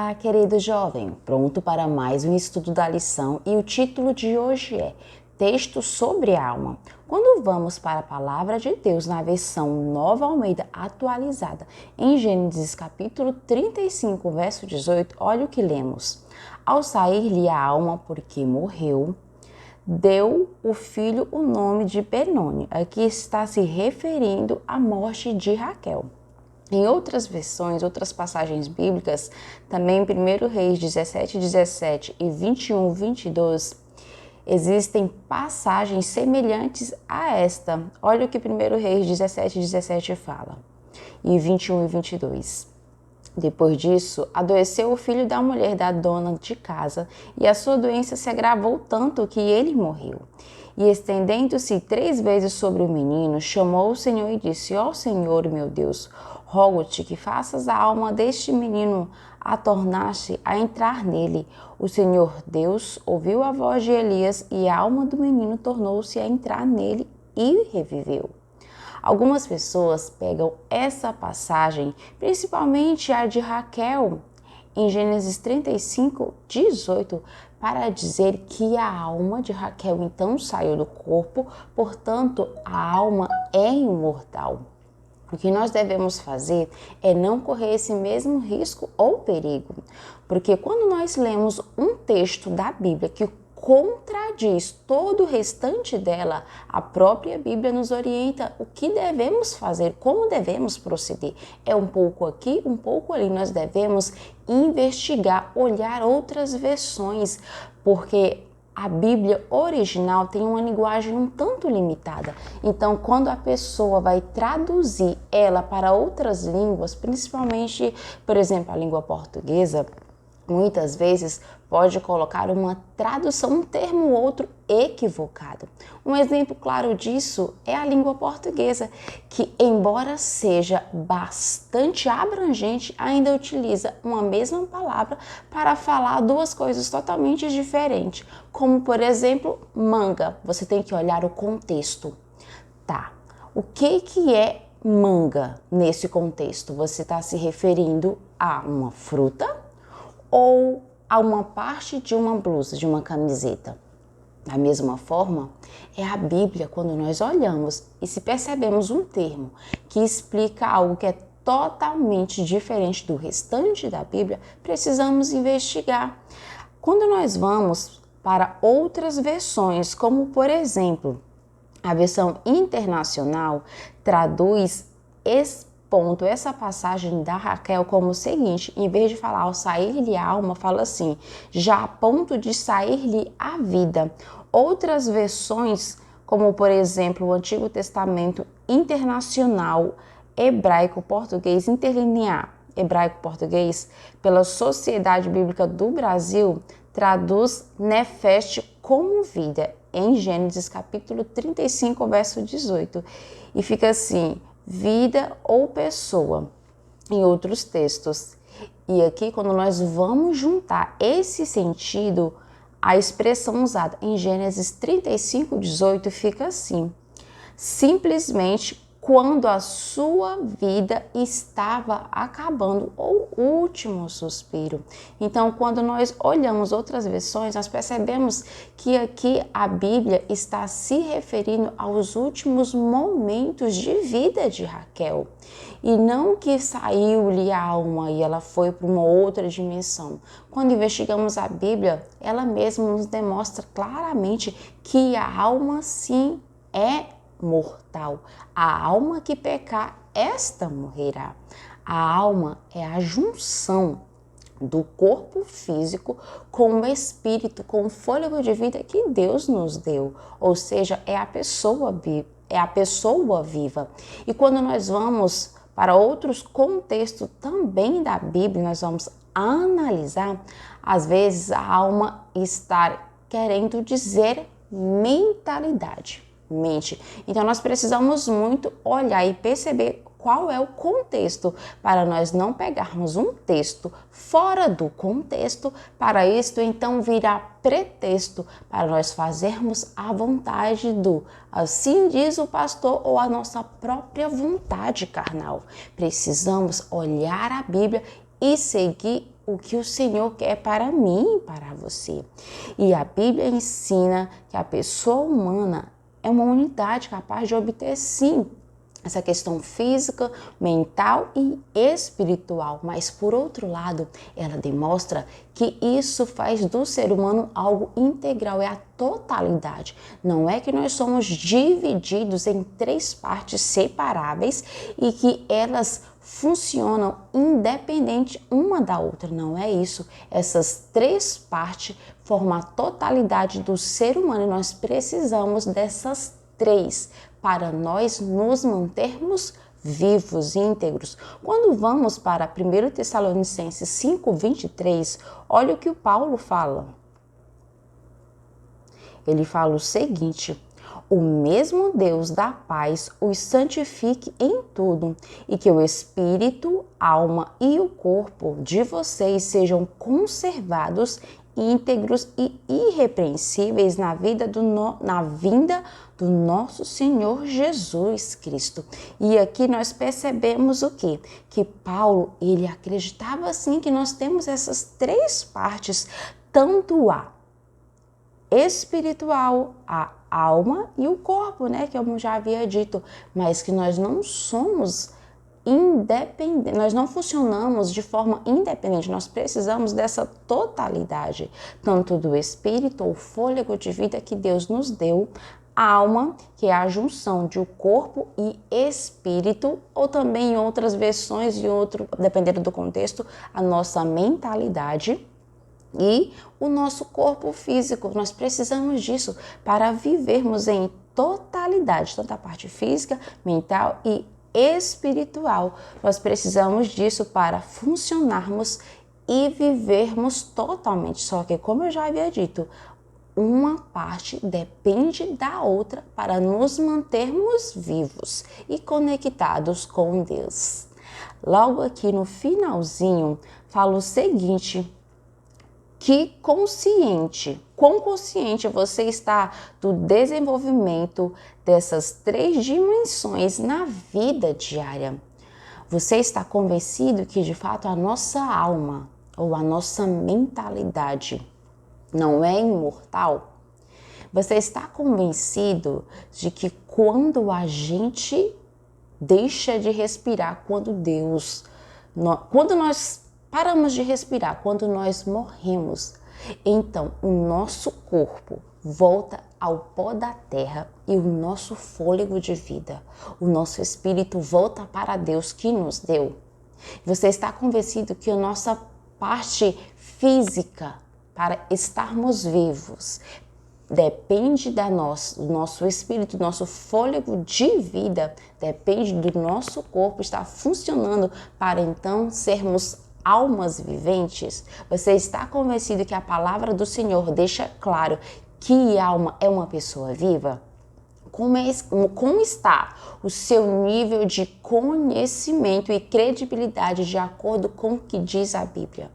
Olá, querido jovem, pronto para mais um estudo da lição e o título de hoje é Texto sobre a Alma. Quando vamos para a Palavra de Deus na versão Nova Almeida atualizada, em Gênesis capítulo 35, verso 18, olha o que lemos. Ao sair-lhe a alma porque morreu, deu o filho o nome de Benoni. Aqui está se referindo à morte de Raquel. Em outras versões, outras passagens bíblicas, também em 1 Reis 17:17 e 21:22, existem passagens semelhantes a esta. Olha o que 1 Reis 17:17 fala, e 21 e 22. Depois disso, adoeceu o filho da mulher da dona de casa, e a sua doença se agravou tanto que ele morreu. E estendendo-se 3 vezes sobre o menino, chamou o Senhor e disse: Ó Senhor, meu Deus, rogo-te que faças a alma deste menino a tornar-se a entrar nele. O Senhor Deus ouviu a voz de Elias, e a alma do menino tornou-se a entrar nele e reviveu. Algumas pessoas pegam essa passagem, principalmente a de Raquel, em Gênesis 35:18, para dizer que a alma de Raquel então saiu do corpo, portanto, a alma é imortal. O que nós devemos fazer é não correr esse mesmo risco ou perigo, porque quando nós lemos um texto da Bíblia que contradiz todo o restante dela, a própria Bíblia nos orienta o que devemos fazer, como devemos proceder. É um pouco aqui, um pouco ali. Nós devemos investigar, olhar outras versões, porque a Bíblia original tem uma linguagem um tanto limitada. Então, quando a pessoa vai traduzir ela para outras línguas, principalmente, por exemplo, a língua portuguesa, muitas vezes pode colocar uma tradução, um termo ou outro equivocado. Um exemplo claro disso é a língua portuguesa, que embora seja bastante abrangente, ainda utiliza uma mesma palavra para falar duas coisas totalmente diferentes, como por exemplo, manga. Você tem que olhar o contexto. Tá, o que é manga nesse contexto? Você está se referindo a uma fruta ou a uma parte de uma blusa, de uma camiseta? Da mesma forma, é a Bíblia quando nós olhamos e se percebemos um termo que explica algo que é totalmente diferente do restante da Bíblia, precisamos investigar. Quando nós vamos para outras versões, como por exemplo, a versão internacional traduz essa passagem da Raquel como o seguinte: em vez de falar ao sair-lhe a alma, fala assim, já a ponto de sair-lhe a vida. Outras versões, como por exemplo o Antigo Testamento Internacional Hebraico-Português Interlinear Hebraico-Português pela Sociedade Bíblica do Brasil, traduz nefeste como vida, em Gênesis capítulo 35, verso 18. E fica assim, vida ou pessoa, em outros textos. E aqui, quando nós vamos juntar esse sentido, a expressão usada em Gênesis 35, 18 fica assim: simplesmente quando a sua vida estava acabando, ou último suspiro. Então, quando nós olhamos outras versões, nós percebemos que aqui a Bíblia está se referindo aos últimos momentos de vida de Raquel. E não que saiu-lhe a alma e ela foi para uma outra dimensão. Quando investigamos a Bíblia, ela mesma nos demonstra claramente que a alma sim é mortal. A alma que pecar, esta morrerá. A alma é a junção do corpo físico com o espírito, com o fôlego de vida que Deus nos deu. Ou seja, é a pessoa viva. E quando nós vamos para outros contextos também da Bíblia, nós vamos analisar, às vezes a alma está querendo dizer mentalidade. Mente. Então nós precisamos muito olhar e perceber qual é o contexto para nós não pegarmos um texto fora do contexto, para isto então virar pretexto para nós fazermos a vontade do assim diz o pastor ou a nossa própria vontade carnal. Precisamos olhar a Bíblia e seguir o que o Senhor quer para mim e para você. E a Bíblia ensina que a pessoa humana é uma unidade capaz de obter, sim, essa questão física, mental e espiritual, mas por outro lado, ela demonstra que isso faz do ser humano algo integral, é a totalidade. Não é que nós somos divididos em 3 partes separáveis e que elas funcionam independente uma da outra, não é isso. Essas 3 partes formam a totalidade do ser humano e nós precisamos dessas 3 para nós nos mantermos vivos, íntegros. Quando vamos para 1 Tessalonicenses 5:23, olha o que o Paulo fala. Ele fala o seguinte: o mesmo Deus da paz os santifique em tudo, e que o espírito, alma e o corpo de vocês sejam conservados íntegros e irrepreensíveis na vinda do nosso Senhor Jesus Cristo. E aqui nós percebemos o quê? Que Paulo, ele acreditava sim que nós temos essas 3 partes, tanto a espiritual, a alma e o corpo, né? Que eu já havia dito, mas que nós não somos independente, nós não funcionamos de forma independente, nós precisamos dessa totalidade, tanto do espírito, ou fôlego de vida que Deus nos deu, a alma, que é a junção de o corpo e espírito, ou também em outras versões, dependendo do contexto, a nossa mentalidade e o nosso corpo físico. Nós precisamos disso para vivermos em totalidade, tanto a parte física, mental e espiritual. Nós precisamos disso para funcionarmos e vivermos totalmente. Só que, como eu já havia dito, uma parte depende da outra para nos mantermos vivos e conectados com Deus. Logo aqui no finalzinho, fala o seguinte: quão consciente você está do desenvolvimento dessas 3 dimensões na vida diária? Você está convencido que de fato a nossa alma ou a nossa mentalidade não é imortal? Você está convencido de que quando a gente deixa de respirar, quando nós paramos de respirar, quando nós morremos, então o nosso corpo volta ao pó da terra e o nosso fôlego de vida, o nosso espírito volta para Deus que nos deu? Você está convencido que a nossa parte física, para estarmos vivos, depende do nosso espírito, do nosso fôlego de vida, depende do nosso corpo estar funcionando para então sermos almas viventes? Você está convencido que a palavra do Senhor deixa claro que alma é uma pessoa viva? Como está o seu nível de conhecimento e credibilidade de acordo com o que diz a Bíblia?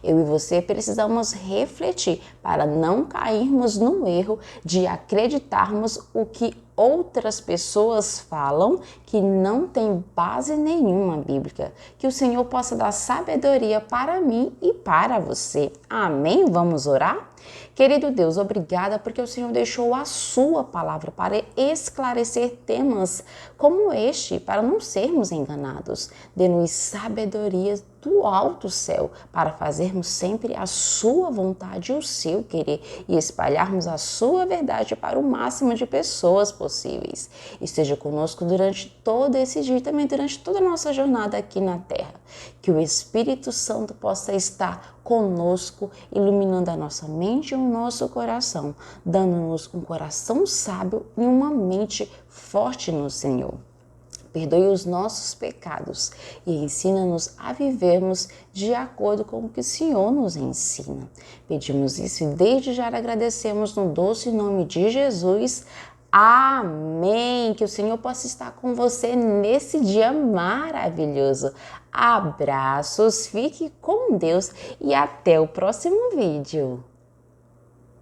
Eu e você precisamos refletir para não cairmos no erro de acreditarmos o que outras pessoas falam que não tem base nenhuma bíblica. Que o Senhor possa dar sabedoria para mim e para você. Amém? Vamos orar? Querido Deus, obrigada porque o Senhor deixou a sua palavra para esclarecer temas como este, para não sermos enganados. Dê-nos sabedoria do alto céu para fazermos sempre a sua vontade e o seu querer e espalharmos a sua verdade para o máximo de pessoas possíveis. Esteja conosco durante todo esse dia e também durante toda a nossa jornada aqui na terra. Que o Espírito Santo possa estar conosco, iluminando a nossa mente e o nosso coração, dando-nos um coração sábio e uma mente forte no Senhor. Perdoe os nossos pecados e ensina-nos a vivermos de acordo com o que o Senhor nos ensina. Pedimos isso e desde já agradecemos no doce nome de Jesus. Amém! Que o Senhor possa estar com você nesse dia maravilhoso. Abraços, fique com Deus e até o próximo vídeo.